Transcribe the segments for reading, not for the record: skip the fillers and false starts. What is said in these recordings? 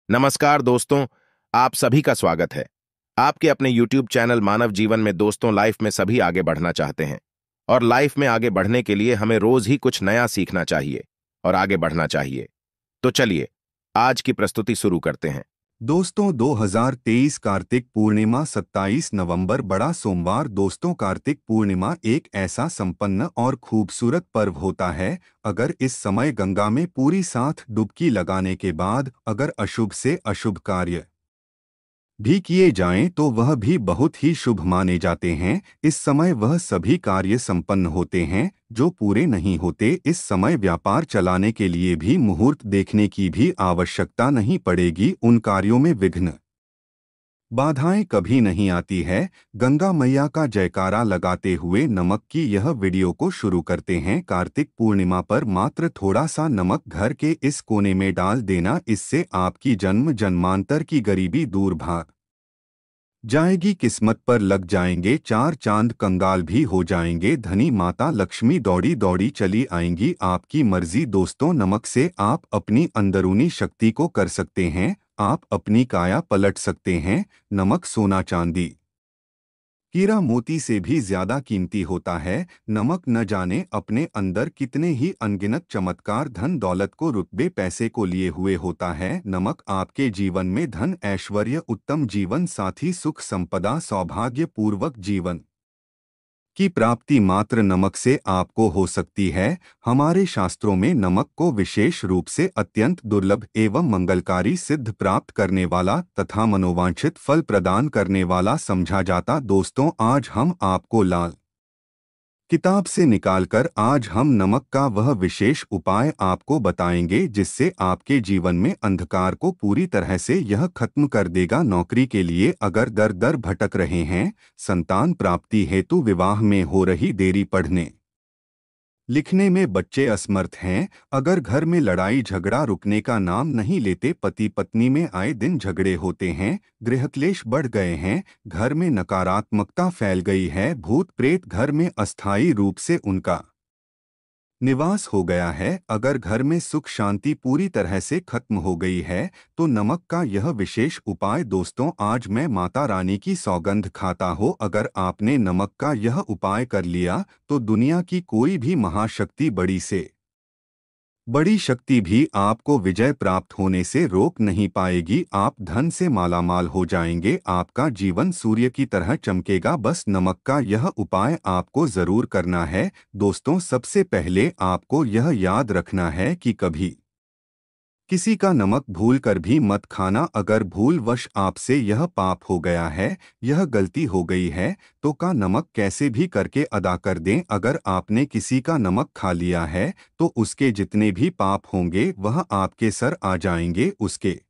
नमस्कार दोस्तों। आप सभी का स्वागत है आपके अपने YouTube चैनल मानव जीवन में। दोस्तों, लाइफ में सभी आगे बढ़ना चाहते हैं और लाइफ में आगे बढ़ने के लिए हमें रोज ही कुछ नया सीखना चाहिए और आगे बढ़ना चाहिए। तो चलिए आज की प्रस्तुति शुरू करते हैं। दोस्तों 2023 कार्तिक पूर्णिमा 27 नवंबर बड़ा सोमवार। दोस्तों, कार्तिक पूर्णिमा एक ऐसा संपन्न और खूबसूरत पर्व होता है। अगर इस समय गंगा में पूरी साथ डुबकी लगाने के बाद अगर अशुभ से अशुभ कार्य भी किए जाएं तो वह भी बहुत ही शुभ माने जाते हैं। इस समय वह सभी कार्य संपन्न होते हैं जो पूरे नहीं होते। इस समय व्यापार चलाने के लिए भी मुहूर्त देखने की भी आवश्यकता नहीं पड़ेगी। उन कार्यों में विघ्न बाधाएं कभी नहीं आती है। गंगा मैया का जयकारा लगाते हुए नमक की यह वीडियो को शुरू करते हैं। कार्तिक पूर्णिमा पर मात्र थोड़ा सा नमक घर के इस कोने में डाल देना, इससे आपकी जन्म जन्मांतर की गरीबी दूर भाग जाएगी। किस्मत पर लग जाएंगे चार चांद, कंगाल भी हो जाएंगे धनी। माता लक्ष्मी दौड़ी दौड़ी चली आएंगी। आपकी मर्जी दोस्तों, नमक से आप अपनी अंदरूनी शक्ति को कर सकते हैं। आप अपनी काया पलट सकते हैं। नमक सोना चांदी हीरा मोती से भी ज्यादा कीमती होता है। नमक न जाने अपने अंदर कितने ही अनगिनत चमत्कार, धन दौलत को, रुतबे पैसे को लिए हुए होता है। नमक आपके जीवन में धन, ऐश्वर्य, उत्तम जीवन साथी, सुख संपदा, सौभाग्य पूर्वक जीवन की प्राप्ति मात्र नमक से आपको हो सकती है। हमारे शास्त्रों में नमक को विशेष रूप से अत्यंत दुर्लभ एवं मंगलकारी, सिद्ध प्राप्त करने वाला तथा मनोवांछित फल प्रदान करने वाला समझा जाता। दोस्तों, आज हम आपको लाल किताब से निकालकर आज हम नमक का वह विशेष उपाय आपको बताएंगे जिससे आपके जीवन में अंधकार को पूरी तरह से यह खत्म कर देगा। नौकरी के लिए अगर दर दर भटक रहे हैं, संतान प्राप्ति हेतु विवाह में हो रही देरी, पढ़ने लिखने में बच्चे असमर्थ हैं, अगर घर में लड़ाई झगड़ा रुकने का नाम नहीं लेते, पति पत्नी में आए दिन झगड़े होते हैं, गृहक्लेश बढ़ गए हैं, घर में नकारात्मकता फैल गई है, भूत प्रेत घर में अस्थायी रूप से उनका निवास हो गया है, अगर घर में सुख शांति पूरी तरह से खत्म हो गई है, तो नमक का यह विशेष उपाय। दोस्तों, आज मैं माता रानी की सौगंध खाता हो, अगर आपने नमक का यह उपाय कर लिया तो दुनिया की कोई भी महाशक्ति, बड़ी से बड़ी शक्ति भी आपको विजय प्राप्त होने से रोक नहीं पाएगी। आप धन से मालामाल हो जाएंगे, आपका जीवन सूर्य की तरह चमकेगा। बस नमक का यह उपाय आपको जरूर करना है। दोस्तों, सबसे पहले आपको यह याद रखना है कि कभी किसी का नमक भूल कर भी मत खाना। अगर भूलवश आपसे यह पाप हो गया है, यह गलती हो गई है, तो का नमक कैसे भी करके अदा कर दें। अगर आपने किसी का नमक खा लिया है तो उसके जितने भी पाप होंगे वह आपके सर आ जाएंगे, उसके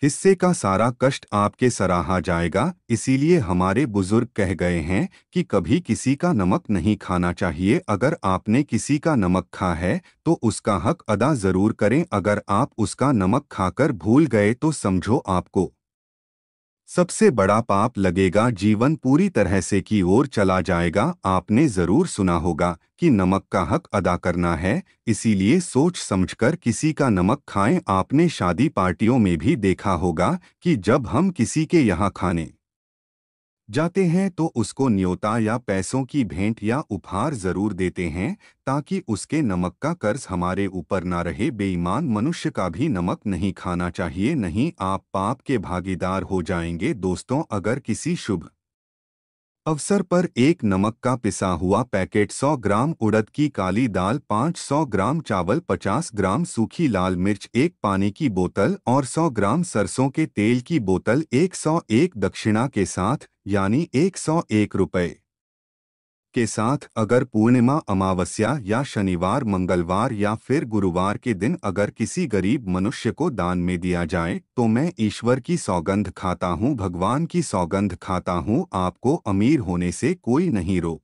हिस्से का सारा कष्ट आपके सराहा जाएगा। इसीलिए हमारे बुजुर्ग कह गए हैं कि कभी किसी का नमक नहीं खाना चाहिए। अगर आपने किसी का नमक खा है तो उसका हक अदा जरूर करें। अगर आप उसका नमक खाकर भूल गए तो समझो आपको सबसे बड़ा पाप लगेगा, जीवन पूरी तरह से की ओर चला जाएगा। आपने जरूर सुना होगा कि नमक का हक अदा करना है, इसीलिए सोच समझकर किसी का नमक खाएं। आपने शादी पार्टियों में भी देखा होगा कि जब हम किसी के यहाँ खाने जाते हैं तो उसको न्योता या पैसों की भेंट या उपहार जरूर देते हैं ताकि उसके नमक का कर्ज हमारे ऊपर ना रहे। बेईमान मनुष्य का भी नमक नहीं खाना चाहिए, नहीं आप पाप के भागीदार हो जाएंगे। दोस्तों, अगर किसी शुभ अवसर पर एक नमक का पिसा हुआ पैकेट, 100 ग्राम उड़द की काली दाल, 500 ग्राम चावल, 50 ग्राम सूखी लाल मिर्च, एक पानी की बोतल और 100 ग्राम सरसों के तेल की बोतल 101 दक्षिणा के साथ यानी 101 रुपये के साथ, अगर पूर्णिमा, अमावस्या या शनिवार, मंगलवार या फिर गुरुवार के दिन अगर किसी गरीब मनुष्य को दान में दिया जाए तो मैं ईश्वर की सौगंध खाता हूँ, भगवान की सौगंध खाता हूँ, आपको अमीर होने से कोई नहीं रोक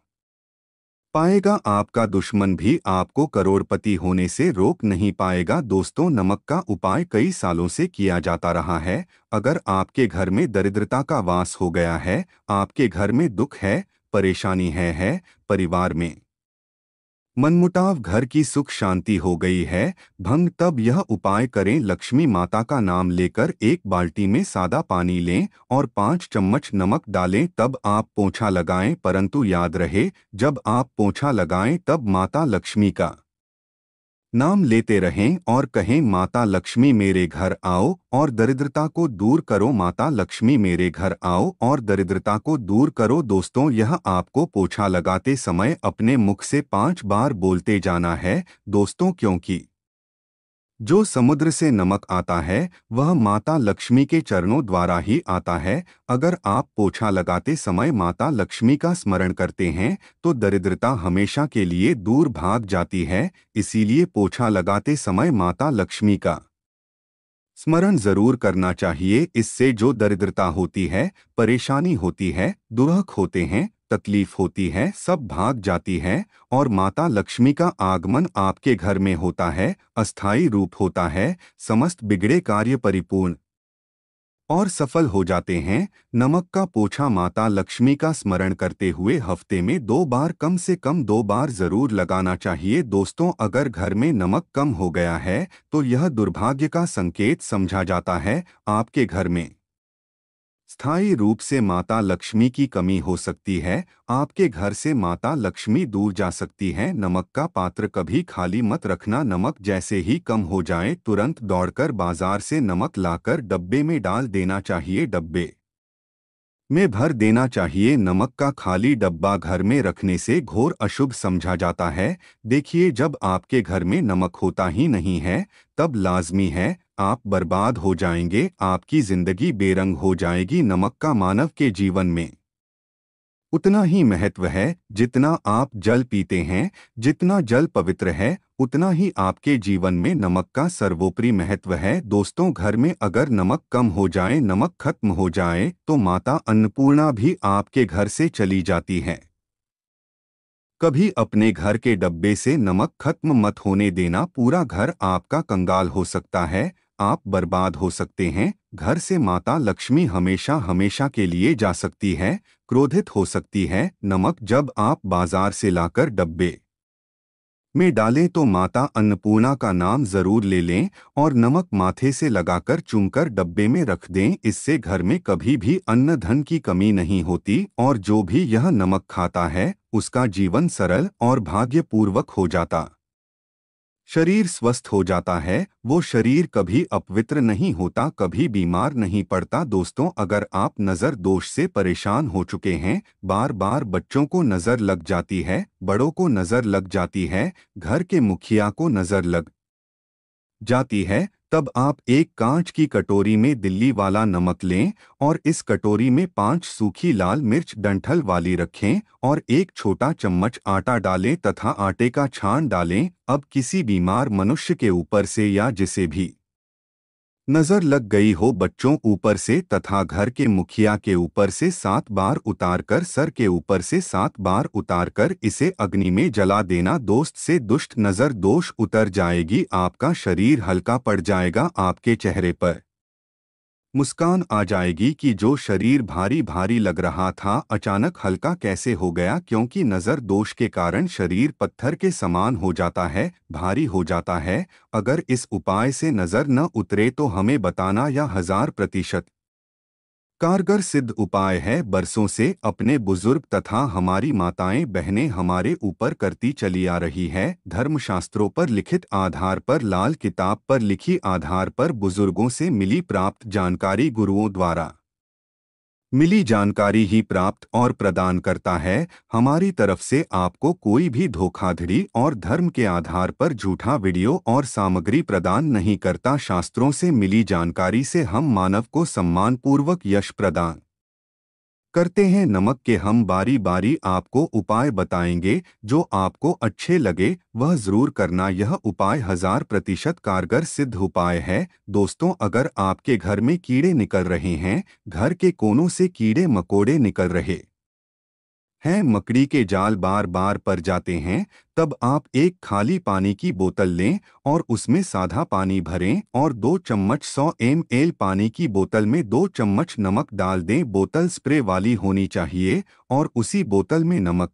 पाएगा। आपका दुश्मन भी आपको करोड़पति होने से रोक नहीं पाएगा। दोस्तों, नमक का उपाय कई सालों से किया जाता रहा है। अगर आपके घर में दरिद्रता का वास हो गया है, आपके घर में दुख है, परेशानी है परिवार में मनमुटाव घर की सुख शांति हो गई है भंग, तब यह उपाय करें। लक्ष्मी माता का नाम लेकर एक बाल्टी में सादा पानी लें और 5 चम्मच नमक डालें, तब आप पोंछा लगाएं। परंतु याद रहे, जब आप पोंछा लगाएं तब माता लक्ष्मी का नाम लेते रहें और कहें, माता लक्ष्मी मेरे घर आओ और दरिद्रता को दूर करो, माता लक्ष्मी मेरे घर आओ और दरिद्रता को दूर करो। दोस्तों, यह आपको पोछा लगाते समय अपने मुख से 5 बार बोलते जाना है दोस्तों, क्योंकि जो समुद्र से नमक आता है वह माता लक्ष्मी के चरणों द्वारा ही आता है। अगर आप पोछा लगाते समय माता लक्ष्मी का स्मरण करते हैं तो दरिद्रता हमेशा के लिए दूर भाग जाती है। इसीलिए पोछा लगाते समय माता लक्ष्मी का स्मरण जरूर करना चाहिए। इससे जो दरिद्रता होती है, परेशानी होती है, दुर्भग होते हैं, तकलीफ होती है, सब भाग जाती है और माता लक्ष्मी का आगमन आपके घर में होता है, अस्थायी रूप होता है, समस्त बिगड़े कार्य परिपूर्ण और सफल हो जाते हैं। नमक का पोछा माता लक्ष्मी का स्मरण करते हुए हफ्ते में 2 बार, कम से कम 2 बार जरूर लगाना चाहिए। दोस्तों, अगर घर में नमक कम हो गया है तो यह दुर्भाग्य का संकेत समझा जाता है। आपके घर में स्थायी रूप से माता लक्ष्मी की कमी हो सकती है। आपके घर से माता लक्ष्मी दूर जा सकती है। नमक का पात्र कभी खाली मत रखना। नमक जैसे ही कम हो जाए तुरंत दौड़कर बाजार से नमक लाकर डब्बे में डाल देना चाहिए, डब्बे में भर देना चाहिए। नमक का खाली डब्बा घर में रखने से घोर अशुभ समझा जाता है। देखिए, जब आपके घर में नमक होता ही नहीं है तब लाजमी है आप बर्बाद हो जाएंगे, आपकी जिंदगी बेरंग हो जाएगी। नमक का मानव के जीवन में उतना ही महत्व है जितना आप जल पीते हैं। जितना जल पवित्र है उतना ही आपके जीवन में नमक का सर्वोपरि महत्व है। दोस्तों, घर में अगर नमक कम हो जाए, नमक खत्म हो जाए तो माता अन्नपूर्णा भी आपके घर से चली जाती है। कभी अपने घर के डब्बे से नमक खत्म मत होने देना। पूरा घर आपका कंगाल हो सकता है, आप बर्बाद हो सकते हैं। घर से माता लक्ष्मी हमेशा हमेशा के लिए जा सकती है, क्रोधित हो सकती है। नमक जब आप बाजार से लाकर डब्बे में डालें तो माता अन्नपूर्णा का नाम जरूर ले लें और नमक माथे से लगाकर चूमकर डब्बे में रख दें। इससे घर में कभी भी अन्न धन की कमी नहीं होती और जो भी यह नमक खाता है उसका जीवन सरल और भाग्यपूर्वक हो जाता, शरीर स्वस्थ हो जाता है। वो शरीर कभी अपवित्र नहीं होता, कभी बीमार नहीं पड़ता। दोस्तों, अगर आप नज़र दोष से परेशान हो चुके हैं, बार बार बच्चों को नज़र लग जाती है, बड़ों को नज़र लग जाती है, घर के मुखिया को नज़र लग जाती है, तब आप एक कांच की कटोरी में दिल्ली वाला नमक लें और इस कटोरी में 5 सूखी लाल मिर्च डंठल वाली रखें और एक छोटा चम्मच आटा डालें तथा आटे का छान डालें। अब किसी बीमार मनुष्य के ऊपर से या जिसे भी नजर लग गई हो, बच्चों ऊपर से तथा घर के मुखिया के ऊपर से 7 बार उतारकर, सर के ऊपर से 7 बार उतारकर इसे अग्नि में जला देना। दोस्त, से दुष्ट नजर दोष उतर जाएगी, आपका शरीर हल्का पड़ जाएगा, आपके चेहरे पर मुस्कान आ जाएगी कि जो शरीर भारी भारी लग रहा था अचानक हल्का कैसे हो गया, क्योंकि नज़र दोष के कारण शरीर पत्थर के समान हो जाता है, भारी हो जाता है। अगर इस उपाय से नज़र न उतरे तो हमें बताना, या 1000% कारगर सिद्ध उपाय है। बरसों से अपने बुजुर्ग तथा हमारी माताएं बहनें हमारे ऊपर करती चली आ रही है। धर्मशास्त्रों पर लिखित आधार पर, लाल किताब पर लिखी आधार पर, बुजुर्गों से मिली प्राप्त जानकारी, गुरुओं द्वारा मिली जानकारी ही प्राप्त और प्रदान करता है। हमारी तरफ से आपको कोई भी धोखाधड़ी और धर्म के आधार पर झूठा वीडियो और सामग्री प्रदान नहीं करता। शास्त्रों से मिली जानकारी से हम मानव को सम्मानपूर्वक यश प्रदान करते हैं। नमक के हम बारी बारी आपको उपाय बताएंगे, जो आपको अच्छे लगे वह जरूर करना। यह उपाय 1000% कारगर सिद्ध उपाय है। दोस्तों, अगर आपके घर में कीड़े निकल रहे हैं, घर के कोनों से कीड़े मकोड़े निकल रहे हैं, मकड़ी के जाल बार बार पर जाते हैं, तब आप एक खाली पानी की बोतल लें और उसमें सादा पानी भरें और 2 चम्मच 100 ml पानी की बोतल में 2 चम्मच नमक डाल दें। बोतल स्प्रे वाली होनी चाहिए और उसी बोतल में नमक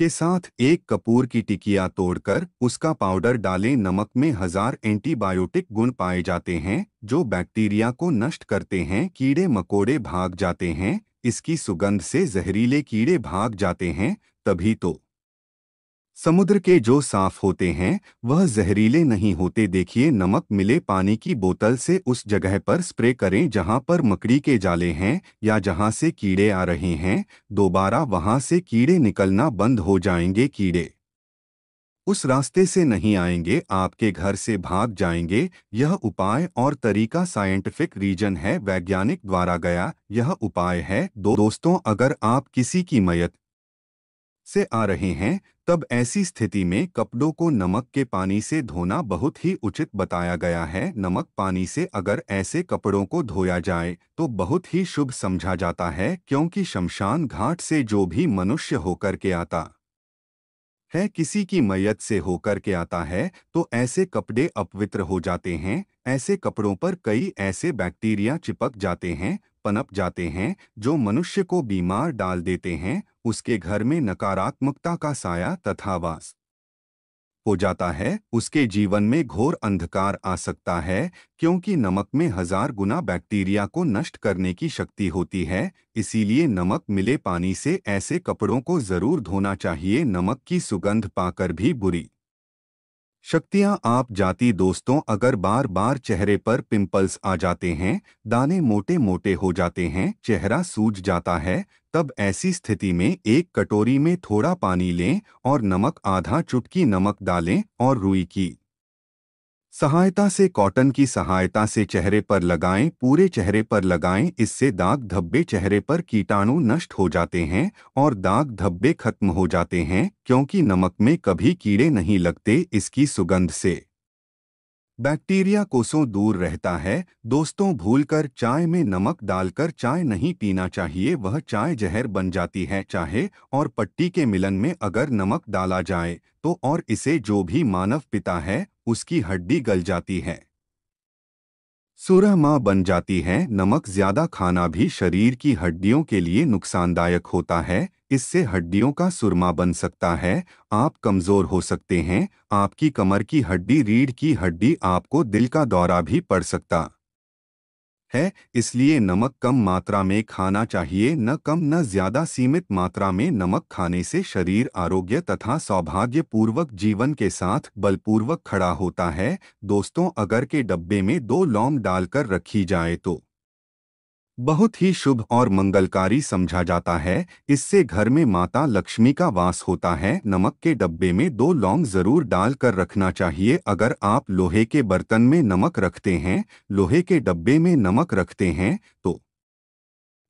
के साथ एक कपूर की टिकिया तोड़कर उसका पाउडर डालें। नमक में 1000 एंटीबायोटिक गुण पाए जाते हैं जो बैक्टीरिया को नष्ट करते हैं। कीड़े मकोड़े भाग जाते हैं, इसकी सुगंध से जहरीले कीड़े भाग जाते हैं। तभी तो समुद्र के जो साफ होते हैं वह जहरीले नहीं होते। देखिए, नमक मिले पानी की बोतल से उस जगह पर स्प्रे करें जहां पर मकड़ी के जाले हैं या जहां से कीड़े आ रहे हैं। दोबारा वहां से कीड़े निकलना बंद हो जाएंगे। कीड़े उस रास्ते से नहीं आएंगे, आपके घर से भाग जाएंगे। यह उपाय और तरीका साइंटिफिक रीजन है, वैज्ञानिक द्वारा गया यह उपाय है। दोस्तों, अगर आप किसी की मयत से आ रहे हैं तब ऐसी स्थिति में कपड़ों को नमक के पानी से धोना बहुत ही उचित बताया गया है। नमक पानी से अगर ऐसे कपड़ों को धोया जाए तो बहुत ही शुभ समझा जाता है, क्योंकि शमशान घाट से जो भी मनुष्य होकर के आता है, किसी की मैयत से होकर के आता है, तो ऐसे कपड़े अपवित्र हो जाते हैं। ऐसे कपड़ों पर कई ऐसे बैक्टीरिया चिपक जाते हैं, पनप जाते हैं, जो मनुष्य को बीमार डाल देते हैं। उसके घर में नकारात्मकता का साया तथा वास हो जाता है। उसके जीवन में घोर अंधकार आ सकता है, क्योंकि नमक में 1000 गुना बैक्टीरिया को नष्ट करने की शक्ति होती है। इसीलिए नमक मिले पानी से ऐसे कपड़ों को जरूर धोना चाहिए। नमक की सुगंध पाकर भी बुरी शक्तियां आप जाती। दोस्तों, अगर बार बार चेहरे पर पिंपल्स आ जाते हैं, दाने मोटे मोटे हो जाते हैं, चेहरा सूज जाता है, तब ऐसी स्थिति में एक कटोरी में थोड़ा पानी लें और नमक आधा चुटकी नमक डालें और रुई की सहायता से, कॉटन की सहायता से चेहरे पर लगाएं। पूरे चेहरे पर लगाएं। इससे दाग धब्बे, चेहरे पर कीटाणु नष्ट हो जाते हैं और दाग धब्बे खत्म हो जाते हैं, क्योंकि नमक में कभी कीड़े नहीं लगते। इसकी सुगंध से बैक्टीरिया कोसों दूर रहता है। दोस्तों, भूलकर चाय में नमक डालकर चाय नहीं पीना चाहिए, वह चाय जहर बन जाती है। चाहे और पट्टी के मिलन में अगर नमक डाला जाए तो और इसे जो भी मानव पीता है उसकी हड्डी गल जाती है, सुरह बन जाती है। नमक ज्यादा खाना भी शरीर की हड्डियों के लिए नुकसानदायक होता है। इससे हड्डियों का सुरमा बन सकता है, आप कमजोर हो सकते हैं। आपकी कमर की हड्डी, रीढ़ की हड्डी, आपको दिल का दौरा भी पड़ सकता है। इसलिए नमक कम मात्रा में खाना चाहिए, न कम न ज्यादा। सीमित मात्रा में नमक खाने से शरीर आरोग्य तथा सौभाग्यपूर्वक जीवन के साथ बलपूर्वक खड़ा होता है। दोस्तों, अगर के डब्बे में 2 लौंग डालकर रखी जाए तो बहुत ही शुभ और मंगलकारी समझा जाता है। इससे घर में माता लक्ष्मी का वास होता है। नमक के डब्बे में 2 लौंग जरूर डालकर रखना चाहिए। अगर आप लोहे के बर्तन में नमक रखते हैं, लोहे के डब्बे में नमक रखते हैं, तो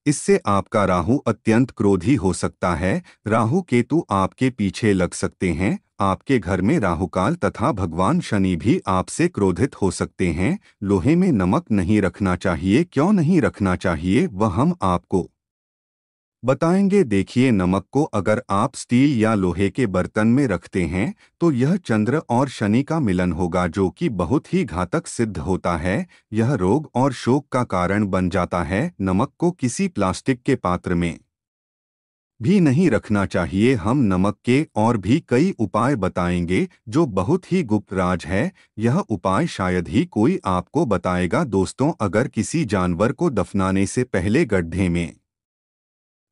इससे आपका राहु अत्यंत क्रोधी हो सकता है। राहु केतु आपके पीछे लग सकते हैं। आपके घर में राहुकाल तथा भगवान शनि भी आपसे क्रोधित हो सकते हैं। लोहे में नमक नहीं रखना चाहिए। क्यों नहीं रखना चाहिए वह हम आपको बताएंगे। देखिए, नमक को अगर आप स्टील या लोहे के बर्तन में रखते हैं तो यह चंद्र और शनि का मिलन होगा, जो कि बहुत ही घातक सिद्ध होता है। यह रोग और शोक का कारण बन जाता है। नमक को किसी प्लास्टिक के पात्र में भी नहीं रखना चाहिए। हम नमक के और भी कई उपाय बताएंगे जो बहुत ही गुप्त राज है। यह उपाय शायद ही कोई आपको बताएगा। दोस्तों, अगर किसी जानवर को दफनाने से पहले गड्ढे में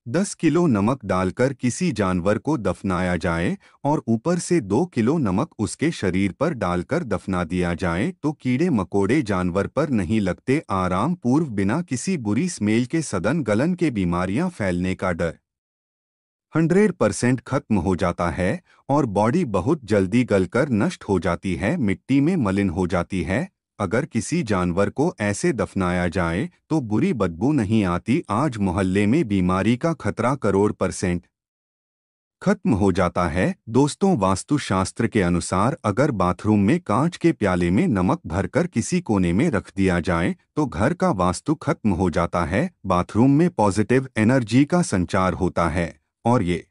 10 किलो नमक डालकर किसी जानवर को दफनाया जाए और ऊपर से 2 किलो नमक उसके शरीर पर डालकर दफना दिया जाए तो कीड़े मकोड़े जानवर पर नहीं लगते। आराम पूर्व, बिना किसी बुरी स्मेल के, सदन गलन के बीमारियां फैलने का डर 100% खत्म हो जाता है और बॉडी बहुत जल्दी गलकर नष्ट हो जाती है, मिट्टी में मलिन हो जाती है। अगर किसी जानवर को ऐसे दफनाया जाए तो बुरी बदबू नहीं आती। आज मोहल्ले में बीमारी का खतरा करोड़ % खत्म हो जाता है। दोस्तों, वास्तुशास्त्र के अनुसार अगर बाथरूम में कांच के प्याले में नमक भरकर किसी कोने में रख दिया जाए तो घर का वास्तु खत्म हो जाता है। बाथरूम में पॉजिटिव एनर्जी का संचार होता है और ये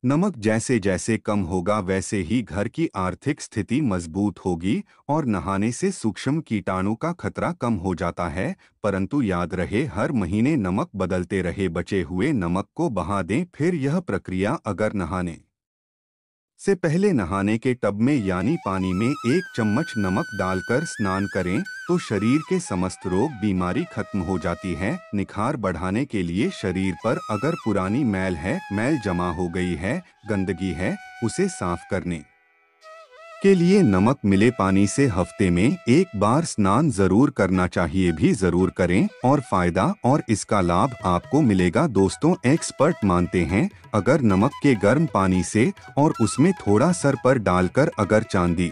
नमक जैसे जैसे कम होगा वैसे ही घर की आर्थिक स्थिति मजबूत होगी और नहाने से सूक्ष्म कीटाणु का खतरा कम हो जाता है। परंतु याद रहे, हर महीने नमक बदलते रहे। बचे हुए नमक को बहा दें। फिर यह प्रक्रिया अगर नहाने से पहले नहाने के टब में यानी पानी में 1 चम्मच नमक डालकर स्नान करें तो शरीर के समस्त रोग बीमारी खत्म हो जाती है। निखार बढ़ाने के लिए शरीर पर अगर पुरानी मैल है, मैल जमा हो गई है, गंदगी है, उसे साफ करने के लिए नमक मिले पानी से हफ्ते में 1 बार स्नान जरूर करना चाहिए, भी जरूर करें और फायदा और इसका लाभ आपको मिलेगा। दोस्तों, एक्सपर्ट मानते हैं अगर नमक के गर्म पानी से और उसमें थोड़ा सर पर डालकर अगर चांदी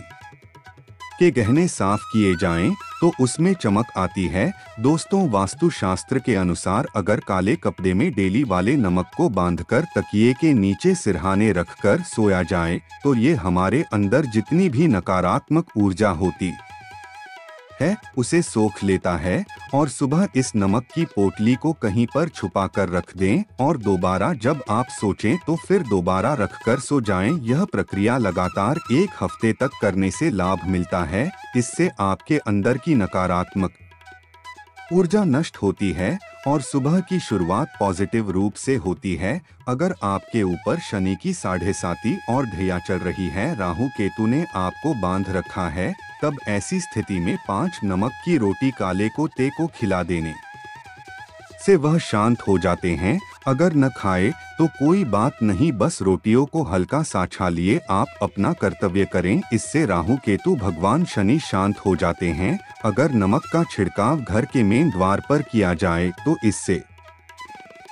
के गहने साफ किए जाएं तो उसमें चमक आती है। दोस्तों, वास्तु शास्त्र के अनुसार अगर काले कपड़े में डेली वाले नमक को बांधकर तकिए के नीचे सिरहाने रखकर सोया जाए तो ये हमारे अंदर जितनी भी नकारात्मक ऊर्जा होती है उसे सोख लेता है और सुबह इस नमक की पोटली को कहीं पर छुपा कर रख दें और दोबारा जब आप सोचें तो फिर दोबारा रखकर सो जाएं। यह प्रक्रिया लगातार 1 हफ्ते तक करने से लाभ मिलता है। इससे आपके अंदर की नकारात्मक ऊर्जा नष्ट होती है और सुबह की शुरुआत पॉजिटिव रूप से होती है। अगर आपके ऊपर शनि की 7.5 और ढैया चल रही है, राहु केतु ने आपको बांध रखा है, तब ऐसी स्थिति में 5 नमक की रोटी काले कुत्ते को खिला देने से वह शांत हो जाते हैं। अगर न खाए तो कोई बात नहीं, बस रोटियों को हल्का सा छा लिए आप अपना कर्तव्य करें। इससे राहु केतु भगवान शनि शांत हो जाते हैं। अगर नमक का छिड़काव घर के मेन द्वार पर किया जाए तो इससे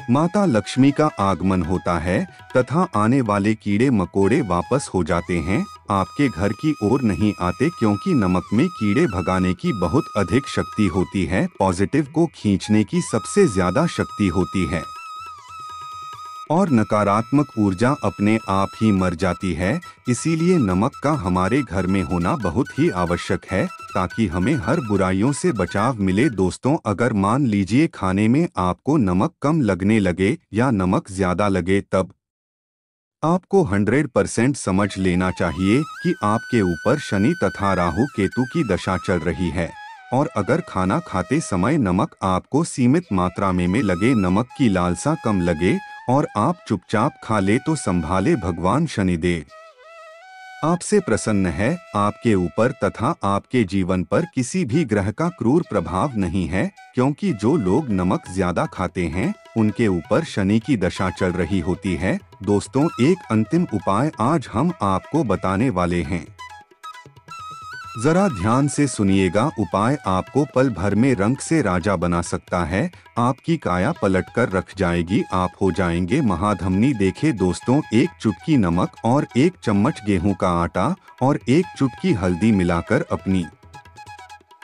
माता लक्ष्मी का आगमन होता है तथा आने वाले कीड़े मकोड़े वापस हो जाते हैं, आपके घर की ओर नहीं आते, क्योंकि नमक में कीड़े भगाने की बहुत अधिक शक्ति होती है। पॉजिटिव को खींचने की सबसे ज्यादा शक्ति होती है और नकारात्मक ऊर्जा अपने आप ही मर जाती है। इसीलिए नमक का हमारे घर में होना बहुत ही आवश्यक है ताकि हमें हर बुराइयों से बचाव मिले। दोस्तों, अगर मान लीजिए खाने में आपको नमक कम लगने लगे या नमक ज्यादा लगे, तब आपको 100% समझ लेना चाहिए कि आपके ऊपर शनि तथा राहु केतु की दशा चल रही है। और अगर खाना खाते समय नमक आपको सीमित मात्रा में लगे, नमक की लालसा कम लगे और आप चुपचाप खा ले तो संभाले भगवान शनिदेव आपसे प्रसन्न है। आपके ऊपर तथा आपके जीवन पर किसी भी ग्रह का क्रूर प्रभाव नहीं है, क्योंकि जो लोग नमक ज्यादा खाते हैं उनके ऊपर शनि की दशा चल रही होती है। दोस्तों, एक अंतिम उपाय आज हम आपको बताने वाले हैं, जरा ध्यान से सुनिएगा। उपाय आपको पल भर में रंग से राजा बना सकता है। आपकी काया पलट कर रख जाएगी, आप हो जाएंगे महाधमनी। देखे दोस्तों, 1 चुटकी नमक और 1 चम्मच गेहूं का आटा और 1 चुटकी हल्दी मिलाकर अपनी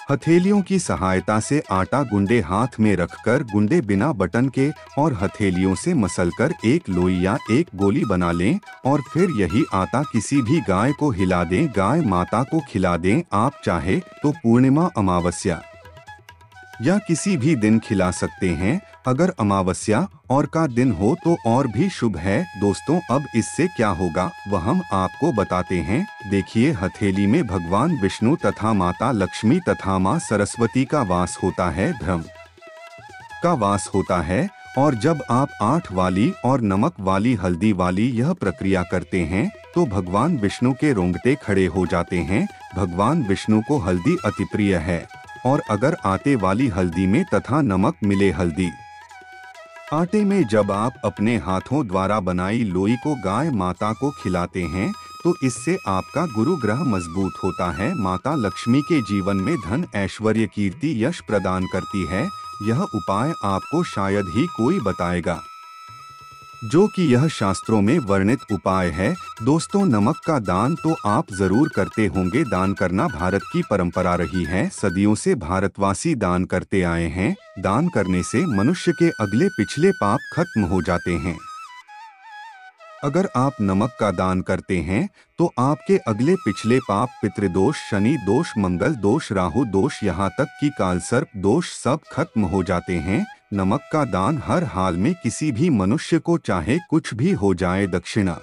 हथेलियों की सहायता से आटा गुंडे हाथ में रखकर गुंडे बिना बटन के और हथेलियों से मसलकर 1 लोई या 1 गोली बना लें और फिर यही आटा किसी भी गाय को हिला दें, गाय माता को खिला दें। आप चाहे तो पूर्णिमा, अमावस्या या किसी भी दिन खिला सकते हैं। अगर अमावस्या और का दिन हो तो और भी शुभ है। दोस्तों, अब इससे क्या होगा वह हम आपको बताते हैं। देखिए, हथेली में भगवान विष्णु तथा माता लक्ष्मी तथा माँ सरस्वती का वास होता है, धर्म का वास होता है। और जब आप 8 वाली और नमक वाली हल्दी वाली यह प्रक्रिया करते हैं तो भगवान विष्णु के रोंगटे खड़े हो जाते हैं। भगवान विष्णु को हल्दी अति प्रिय है और अगर आटे वाली हल्दी में तथा नमक मिले हल्दी आटे में जब आप अपने हाथों द्वारा बनाई लोई को गाय माता को खिलाते हैं तो इससे आपका गुरु ग्रह मजबूत होता है। माता लक्ष्मी के जीवन में धन, ऐश्वर्य, कीर्ति, यश प्रदान करती है। यह उपाय आपको शायद ही कोई बताएगा, जो कि यह शास्त्रों में वर्णित उपाय है। दोस्तों, नमक का दान तो आप जरूर करते होंगे। दान करना भारत की परंपरा रही है, सदियों से भारतवासी दान करते आए हैं। दान करने से मनुष्य के अगले पिछले पाप खत्म हो जाते हैं। अगर आप नमक का दान करते हैं तो आपके अगले पिछले पाप, पितृदोष, शनि दोष, मंगल दोष, राहु दोष, यहाँ तक कि कालसर्प दोष सब खत्म हो जाते हैं। नमक का दान हर हाल में किसी भी मनुष्य को, चाहे कुछ भी हो जाए, दक्षिणा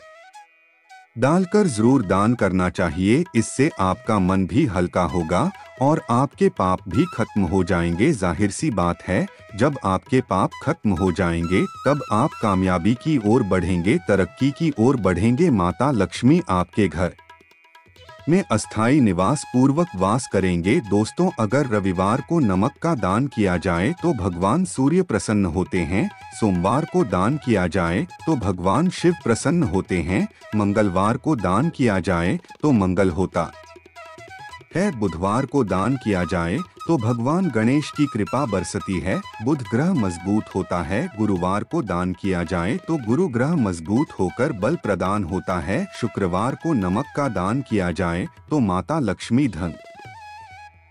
डालकर जरूर दान करना चाहिए। इससे आपका मन भी हल्का होगा और आपके पाप भी खत्म हो जाएंगे। जाहिर सी बात है, जब आपके पाप खत्म हो जाएंगे तब आप कामयाबी की ओर बढ़ेंगे, तरक्की की ओर बढ़ेंगे। माता लक्ष्मी आपके घर में अस्थायी निवास पूर्वक वास करेंगे। दोस्तों, अगर रविवार को नमक का दान किया जाए तो भगवान सूर्य प्रसन्न होते हैं। सोमवार को दान किया जाए तो भगवान शिव प्रसन्न होते हैं। मंगलवार को दान किया जाए तो मंगल होता है। बुधवार को दान किया जाए तो भगवान गणेश की कृपा बरसती है। बुध ग्रह मजबूत होता है। गुरुवार को दान किया जाए तो गुरु ग्रह मजबूत होकर बल प्रदान होता है। शुक्रवार को नमक का दान किया जाए तो माता लक्ष्मी धन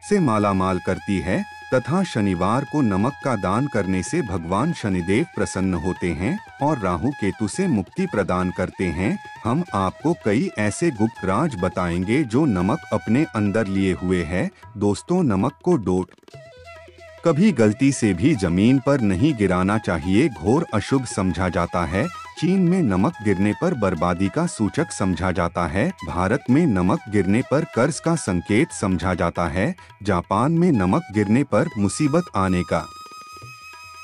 से मालामाल करती है तथा शनिवार को नमक का दान करने से भगवान शनिदेव प्रसन्न होते हैं और राहु केतु से मुक्ति प्रदान करते हैं। हम आपको कई ऐसे गुप्त राज बताएंगे जो नमक अपने अंदर लिए हुए है। दोस्तों, नमक को डोट कभी गलती से भी जमीन पर नहीं गिराना चाहिए। घोर अशुभ समझा जाता है। चीन में नमक गिरने पर बर्बादी का सूचक समझा जाता है। भारत में नमक गिरने पर कर्ज का संकेत समझा जाता है। जापान में नमक गिरने पर मुसीबत आने का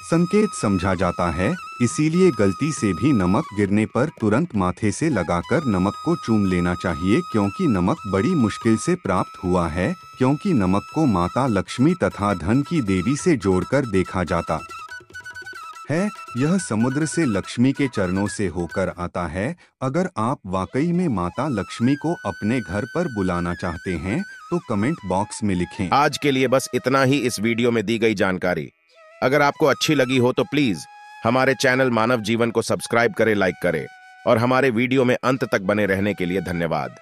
संकेत समझा जाता है। इसीलिए गलती से भी नमक गिरने पर तुरंत माथे से लगाकर नमक को चूम लेना चाहिए, क्योंकि नमक बड़ी मुश्किल से प्राप्त हुआ है। क्योंकि नमक को माता लक्ष्मी तथा धन की देवी से जोड़कर देखा जाता है। यह समुद्र से लक्ष्मी के चरणों से होकर आता है। अगर आप वाकई में माता लक्ष्मी को अपने घर पर बुलाना चाहते हैं तो कमेंट बॉक्स में लिखें। आज के लिए बस इतना ही इस वीडियो में दी गई जानकारी। अगर आपको अच्छी लगी हो तो प्लीज हमारे चैनल मानव जीवन को सब्सक्राइब करें, लाइक करें और हमारे वीडियो में अंत तक बने रहने के लिए धन्यवाद।